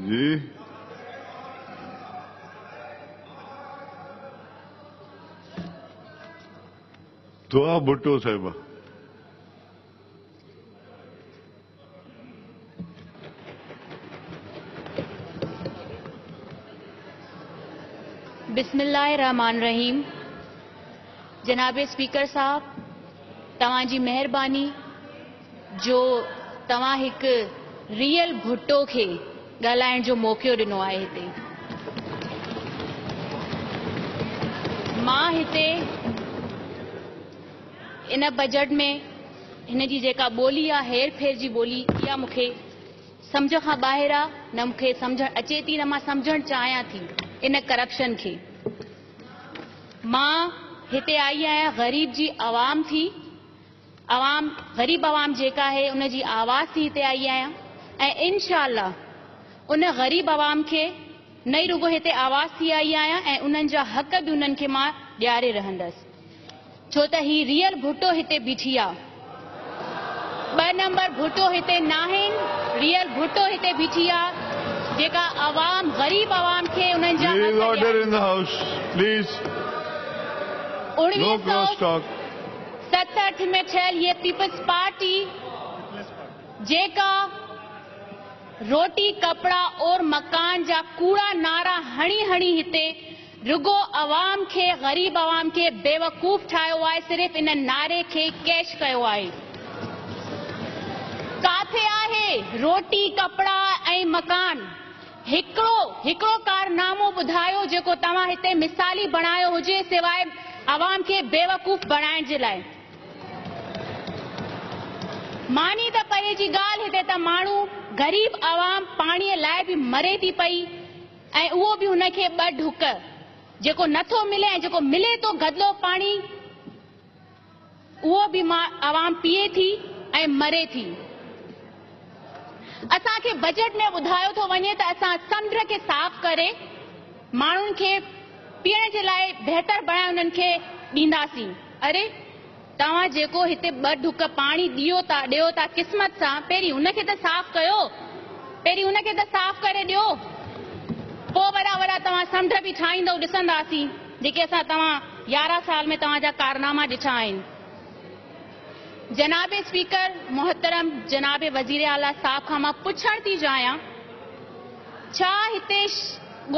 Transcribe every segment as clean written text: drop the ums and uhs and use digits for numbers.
जी दुआ भुट्टो साहिबा। बिस्मिल्लाहिर्रहमानिर्रहीम। जनाब स्पीकर साहब, तवां जी मेहरबानी जो तवां एक रियल भुट्टो के ॻाल्हाइण जो मौक़ो ॾिनो आहे। हिते मां हिते इन बजट में हिन जी जेका ॿोली आहे हेर फेर जी ॿोली, इहा मूंखे सम्झ खां ॿाहिरि आहे, न मूंखे सम्झ अचे थी, न मां सम्झणु चाहियां थी इन करप्शन खे। मां हिते आई आहियां ग़रीब जी आवाम थी, गरीब आवाम जेका है उन जी आवाज़ थी हिते आई आहियां ऐं इंशाअल्लाह उन गरीब आवाम खे नई रुगो हिते आवाज़ थी आई आहियां ऐं उन्हनि जा हक़ बि उन्हनि खे मां ॾियारे रहंदसि, छो त ही रियल भुट्टो हिते बीठी आहे। 2 नंबर भुट्टो हिते नाहिनि, रियल भुट्टो हिते बीठी आहे जेका आवाम गरीब आवाम खे उन्हनि जा Please order in the house, please. No cross talk. 1967 में ठहियल ये पीपल्स पार्टी जेका रोटी कपड़ा और मकान जा कूड़ा नारा हणी हणी हिते रुगो आवाम के गरीब आवाम के बेवकूफ़ ठाहियो आहे, सिर्फ़ इन नारे के कैश कयो आहे। काथे आहे रोटी कपड़ा ऐं मकान? हिकिड़ो कारनामो ॿुधायो जेको तव्हां हिते मिसाली बणायो हुजे सिवाय आवाम के बेवकूफ़ बनाइण जे लाइ। मानी त पए जी ॻाल्हि हिते त माण्हू गरीब आवाम पाणीअ लाइ बि मरे थी पई ऐं उहो बि हुनखे 2 ढुक, जेको नथो मिले ऐं जेको मिले थो गदलो पाणी उहो बि आवाम पीए थी ऐं मरे थी। असांखे बजट में ॿुधायो थो वञे त असां समुंड खे साफ़ करे माण्हुनि खे पीअण जे लाइ बहितर बणाए उन्हनि खे ॾींदासीं। अरे तव्हां जेको हिते 2 ढुक पाणी ॾियो था क़िस्मत सां, पहिरीं उनखे त साफ़ कयो, पहिरीं उनखे त साफ़ करे ॾियो, पोइ वॾा तव्हां समुंड बि ठाहींदव ॾिसंदासीं जेके असां तव्हां 11 साल में तव्हांजा कारनामा ॾिठा आहिनि। जनाब स्पीकर मोहतरम जनाब वज़ीर आला साहब खां मां पुछण थी चाहियां, छा हिते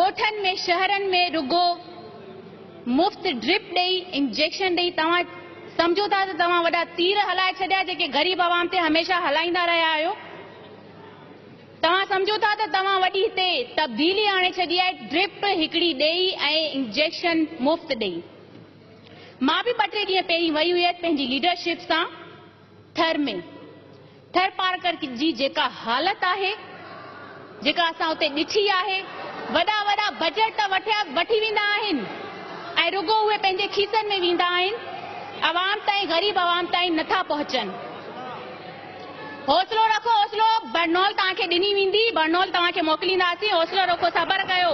ॻोठनि में शहरनि में रुगो मुफ़्त ड्रिप ॾेई इंजेक्शन ॾेई तव्हां समझो था त तव्हां वॾा तीर हलाए छॾिया जेके गरीब आवाम ते हमेशा हलाईंदा रहिया आहियो? तव्हां समझो था त तव्हां वॾी हिते तब्दीली आणे छॾी आहे, ड्रिप हिकिड़ी ॾेई ऐं इंजेक्शन मुफ़्त ॾेई। मां बि 2-3 ॾींहं पहिरीं वई हुयसि पंहिंजी लीडरशिप सां थर पार्कर जी जेका हालत आहे, जेका असां उते ॾिठी आहे, वॾा बजट त वठी वेंदा आहिनि ऐं रुगो उहे पंहिंजे खीसनि में वेंदा आहिनि, आवाम ताईं गरीब आवाम ताईं नथा पहुचनि। हौसलो रखो, हौसलो, बरनौल तव्हांखे ॾिनी वेंदी, बरनौल तव्हांखे मोकिलींदासीं, हौसलो रखो, सब्र कयो,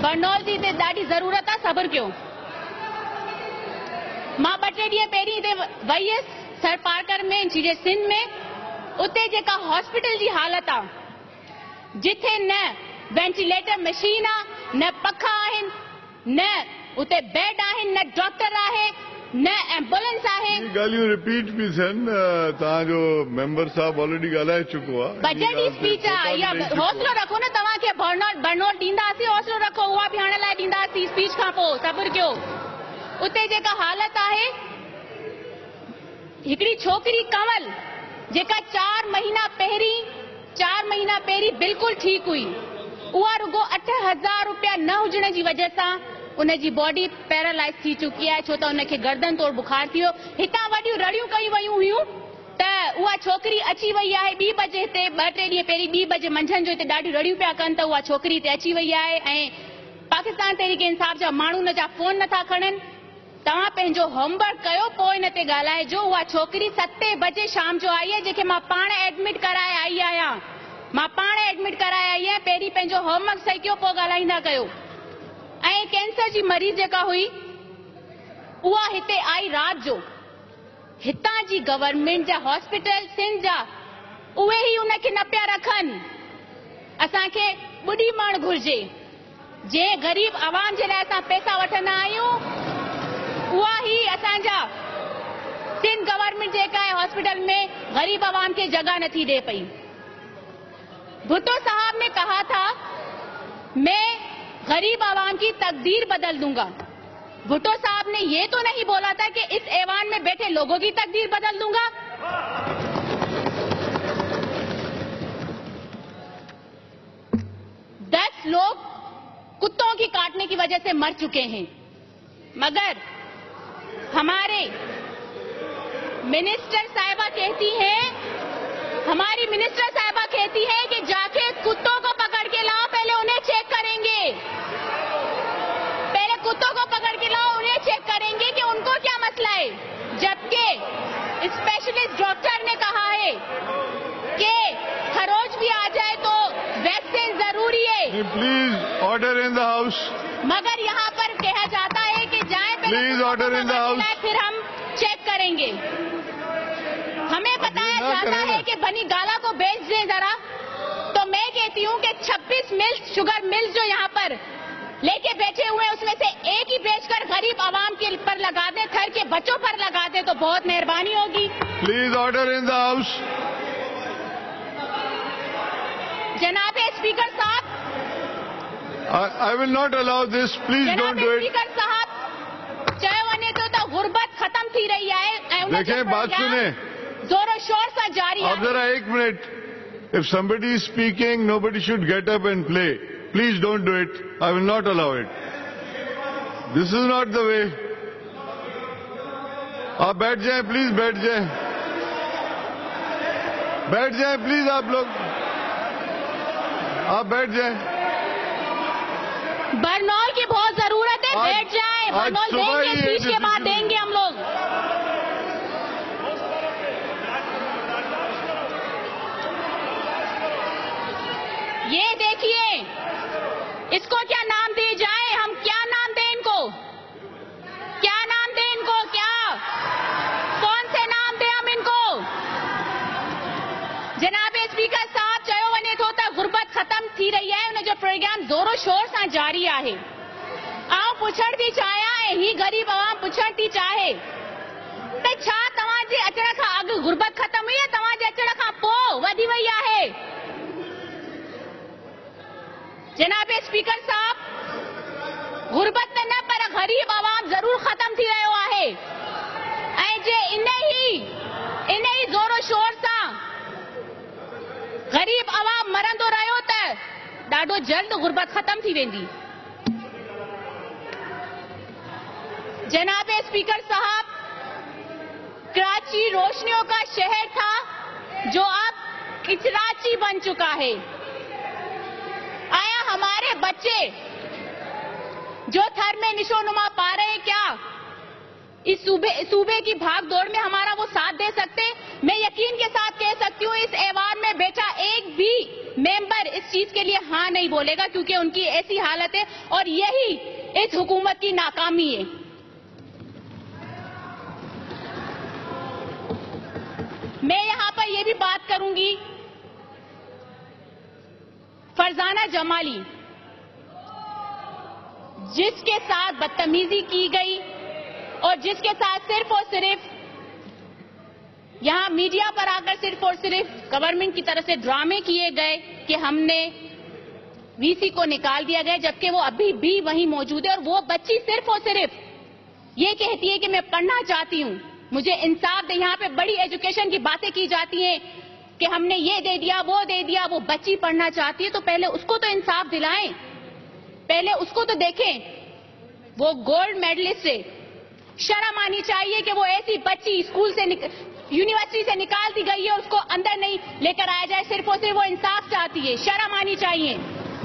बरनौल जी हिते ॾाढी ज़रूरत आहे, सब्र कयो। मां 2-3 ॾींहं पहिरीं हिते वई हुयसि सर पार्कर में जे सिंध में, उते जेका हॉस्पिटल जी हालत आहे, जिथे न वेंटिलेटर मशीन आहे, न पखा आहिनि, न उते बेड आहिनि, न डॉक्टर आहे, न एम्बुलेंस आहे। ॻाल्हियूं रिपीट बि थियनि, तव्हांजो मेंबर साहब ऑलरेडी ॻाल्हाए चुको आहे। बजट जी स्पीच आहे, इहा हौसलो रखो न, तव्हांखे बरनौल ॾींदासीं, हौसलो रखो, उहा बि हाणे लाइ ॾींदासीं स्पीच खां पोइ, सब्र कयो। उते जेका हालत आहे, हिकिड़ी छोकिरी कंवल जेका 4 महीना पहिरीं बिल्कुलु ठीकु हुई, उहा रुगो 8,000 रुपया न हुजण जी वजह सां उनजी बॉडी पैरालाइज थी चुकी आहे, छो त उनखे गर्दन तोड़ बुखार थियो। हितां वॾियूं रड़ियूं कई वयूं हुयूं त उहा छोकिरी अची वई आहे 2 बजे हिते, 2-3 ॾींहं पहिरीं 2 बजे मंझंदि जो हिते ॾाढियूं रड़ियूं पिया कनि त उहा छोकिरी हिते अची वई आहे ऐं पाकिस्तान तहरीक इंसाफ जा माण्हू हुन जा फ़ोन नथा खणनि। तव्हां पंहिंजो होमवर्क कयो, पोइ हिन ते ॻाल्हाइजो। उहा छोकिरी 7 बजे शाम जो आई आहे, जेके मां पाण एडमिट कराए आई आहियां, पहिरीं पंहिंजो होमवर्क सही कयो, पोइ ॻाल्हाईंदा कयो। ऐं कैंसर जी मरीज़ जेका हुई उहा हिते आई रात जो, हितां जी गवर्नमेंट जा हॉस्पिटल सिंध जा उहे ही उनखे न पिया रखनि। असांखे ॿुधी मण घुर्जे। जे ग़रीब आवाम जे लाइ असां पैसा वठंदा आहियूं, उहा ही असांजा सिंध गवर्नमेंट जेका आहे हॉस्पिटल में गरीब आवाम के जगह नथी दे पई। भुट्टो साहब ने कहा था मैं गरीब आवाम की तकदीर बदल दूंगा। भुट्टो साहब ने ये तो नहीं बोला था कि इस ऐवान में बैठे लोगों की तकदीर बदल दूंगा। दस लोग कुत्तों की काटने की वजह से मर चुके हैं, मगर हमारे मिनिस्टर साहिबा कहती है, हमारी मिनिस्टर साहिबा कहती है कि जाके कुत्तों को पकड़ के लाओ, पहले उन्हें चेक करेंगे, पहले कुत्तों को पकड़ के लाओ, उन्हें चेक करेंगे कि उनको क्या मसला है। जबकि स्पेशलिस्ट डॉक्टर ने कहा है कि खरोच भी आ जाए तो वैक्सीन जरूरी है। Please order in the house. मगर यहाँ पर कहा जाता है कि जाए पहले please order in the house, फिर हम चेक करेंगे। हमें बताया जाता है कि बनी गाला को बेच दें जरा, तो मैं कहती हूँ कि 26 मिल्स शुगर मिल्स जो यहाँ पर लेके बैठे हुए हैं, उसमें से एक ही बेचकर गरीब आवाम के पर लगा दें, घर के बच्चों पर लगा दें, तो बहुत मेहरबानी होगी। Please order in the house. जनाब स्पीकर साहब, I will not allow this. Please don't do it. Speaker साहब, चयो वञे तो गुर्बत खत्म थी रही है। देखें, बात सुने, जोरों शोर से जारी है। अब जरा एक minute. If somebody is speaking, nobody should get up and play. Please don't do it. I will not allow it. This is not the way. आप बैठ जाएं, प्लीज बैठ जाएं, बैठ जाएं प्लीज। आप लोग आप बैठ जाएं। बरनौल की बहुत जरूरत है, बैठ जाए। बरनौल देंगे, स्पीच के बाद देंगे हम लोग। ये देखिए, इसको क्या नाम दिए जाए? हम क्या नाम दें इनको? क्या नाम दें इनको? क्या कौन से नाम दें हम इनको? जनाब स्पीकर साहब, चयो वने थो त गुर्बत खत्म थी रही है, उन जो प्रोग्राम जोरों शोर से जारी है। आऊं पुछण थी चाहियां, ही गरीब आवाम पुछण थी चाहे त छा तव्हां जे अचण खां अॻु गुर्बत खत्म हुई है, तव्हां जे अचण खां पोइ वधी वई आहे? जनाब स्पीकर साहब, गुर्बत त न, पर गरीब आवाम जरूर खत्म थी रहियो आहे। ऐं जे इन ही जोरो शोर सां गरीब आवाम मरंदो रहियो त ॾाढो जल्द गुर्बत खत्म थी वेंदी। जनाब स्पीकर साहब, कराची रोशनियों का शहर था जो अब किचराची बन चुका है। आया हमारे बच्चे जो थर में निशोनुमा पा रहे हैं, क्या इस सूबे की भाग दौड़ में हमारा वो साथ दे सकते? मैं यकीन के साथ कह सकती हूँ, इस ऐवान में बैठा एक भी मेंबर इस चीज के लिए हाँ नहीं बोलेगा, क्योंकि उनकी ऐसी हालत है और यही इस हुकूमत की नाकामी है। मैं यहाँ पर ये भी बात करूंगी, फरजाना जमाली जिसके साथ बदतमीजी की गई और जिसके साथ सिर्फ और सिर्फ यहाँ मीडिया पर आकर सिर्फ और सिर्फ गवर्नमेंट की तरफ से ड्रामे किए गए कि हमने वीसी को निकाल दिया गया, जबकि वो अभी भी वहीं मौजूद है। और वो बच्ची सिर्फ और सिर्फ ये कहती है कि मैं पढ़ना चाहती हूँ, मुझे इंसाफ दे। यहाँ पे बड़ी एजुकेशन की बातें की जाती हैं कि हमने ये दे दिया, वो दे दिया। वो बच्ची पढ़ना चाहती है तो पहले उसको तो इंसाफ दिलाएं, पहले उसको तो देखें। वो गोल्ड मेडलिस्ट है, शर्म आनी चाहिए कि वो ऐसी बच्ची स्कूल से यूनिवर्सिटी से निकाल दी गई है, उसको अंदर नहीं लेकर आया जाए, सिर्फ और सिर्फ वो इंसाफ चाहती है। शर्म आनी चाहिए।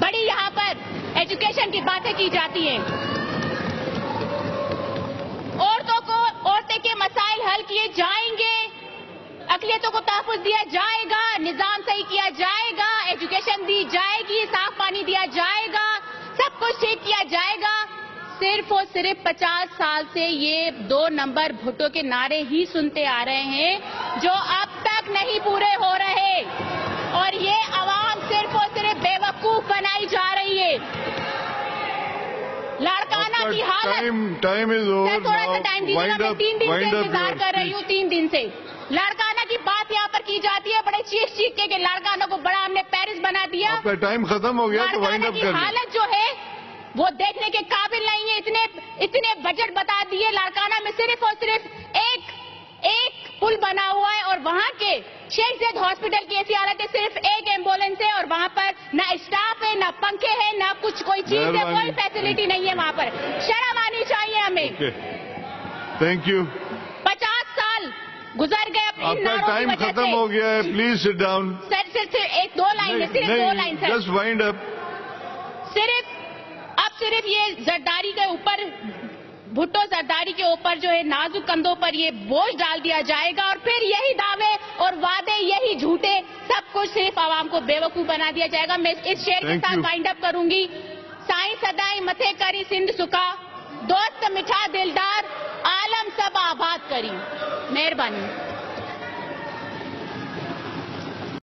बड़ी यहाँ पर एजुकेशन की बातें की जाती हैं। औरतों के मसाइल हल किए जाएंगे, अक़लियतों को तहफ़्फ़ुज़ दिया जाएगा, निजाम सही किया जाएगा, एजुकेशन दी जाएगी, साफ पानी दिया जाएगा, सब कुछ ठीक किया जाएगा। सिर्फ और सिर्फ 50 साल से ये 2 नंबर भुट्टो के नारे ही सुनते आ रहे हैं, जो अब तक नहीं पूरे हो रहे। हालत। time is over सर थोड़ा सा now. टाइम दीजिएगा, मैं 3 दिन से इंतजार कर रही हूँ, 3 दिन से लड़काना की बात यहाँ पर की जाती है, बड़े चीख के लड़काना को बड़ा हमने पेरिस बना दिया। आपका टाइम खत्म हो गया तो वाइंड लड़काना अप की कर लीजिए। हालत जो है वो देखने के काबिल नहीं है। इतने बजट बता दिए, लड़काना में सिर्फ और सिर्फ एक पुल बना हुआ है और वहाँ के शेख ज़ैद हॉस्पिटल की ऐसी हालत है, सिर्फ एक एम्बुलेंस है और वहाँ पर ना स्टाफ है, ना पंखे है, ना कुछ कोई चीज है, कोई फैसिलिटी नहीं है वहाँ पर। शर्म आनी चाहिए हमें। Thank you. 50 साल गुजर गए इन आपका नारों की टाइम वजह खत्म से। हो गया है, प्लीज सिट डाउन। सर सिर्फ एक दो लाइन है, सिर्फ 2 line sir. Just wind up. सिर्फ ये जरदारी के ऊपर, भुट्टो जरदारी के ऊपर जो है नाजुक कंधों पर ये बोझ डाल दिया जाएगा और फिर यही दावे और वादे, यही झूठे, सब कुछ सिर्फ आवाम को बेवकूफ बना दिया जाएगा। मैं इस शेर के साथ वाइंड अप करूंगी। साईं सदाई मथे करी सिंध सुखा, दोस्त मिठा दिलदार, आलम सब आबाद करी। मेहरबानी।